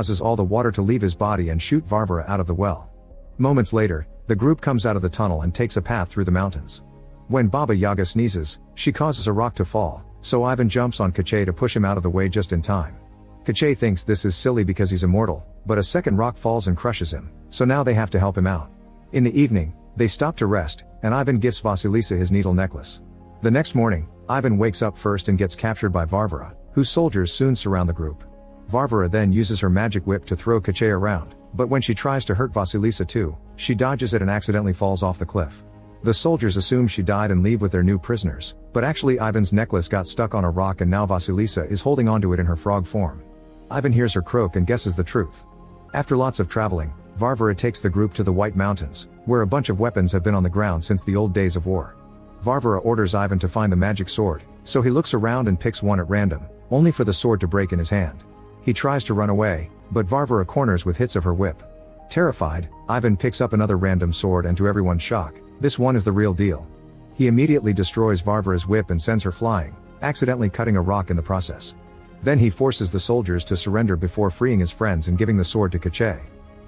causes all the water to leave his body and shoot Varvara out of the well. Moments later, the group comes out of the tunnel and takes a path through the mountains. When Baba Yaga sneezes, she causes a rock to fall, so Ivan jumps on Kache to push him out of the way just in time. Kache thinks this is silly because he's immortal, but a second rock falls and crushes him, so now they have to help him out. In the evening, they stop to rest, and Ivan gifts Vasilisa his needle necklace. The next morning, Ivan wakes up first and gets captured by Varvara, whose soldiers soon surround the group. Varvara then uses her magic whip to throw Kache around, but when she tries to hurt Vasilisa too, she dodges it and accidentally falls off the cliff. The soldiers assume she died and leave with their new prisoners, but actually Ivan's necklace got stuck on a rock and now Vasilisa is holding onto it in her frog form. Ivan hears her croak and guesses the truth. After lots of traveling, Varvara takes the group to the White Mountains, where a bunch of weapons have been on the ground since the old days of war. Varvara orders Ivan to find the magic sword, so he looks around and picks one at random, only for the sword to break in his hand. He tries to run away, but Varvara corners with hits of her whip. Terrified, Ivan picks up another random sword and to everyone's shock, this one is the real deal. He immediately destroys Varvara's whip and sends her flying, accidentally cutting a rock in the process. Then he forces the soldiers to surrender before freeing his friends and giving the sword to Kache.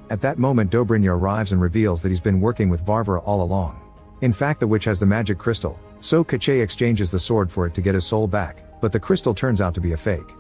At that moment Dobrynya arrives and reveals that he's been working with Varvara all along. In fact the witch has the magic crystal, so Kache exchanges the sword for it to get his soul back, but the crystal turns out to be a fake.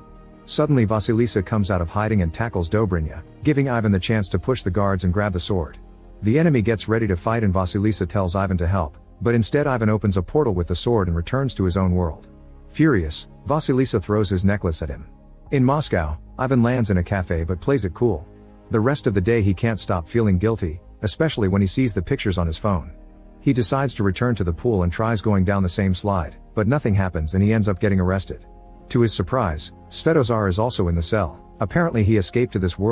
Suddenly Vasilisa comes out of hiding and tackles Dobrynya, giving Ivan the chance to push the guards and grab the sword. The enemy gets ready to fight and Vasilisa tells Ivan to help, but instead Ivan opens a portal with the sword and returns to his own world. Furious, Vasilisa throws his necklace at him. In Moscow, Ivan lands in a cafe but plays it cool. The rest of the day he can't stop feeling guilty, especially when he sees the pictures on his phone. He decides to return to the pool and tries going down the same slide, but nothing happens and he ends up getting arrested. To his surprise, Svetozar is also in the cell. Apparently he escaped to this world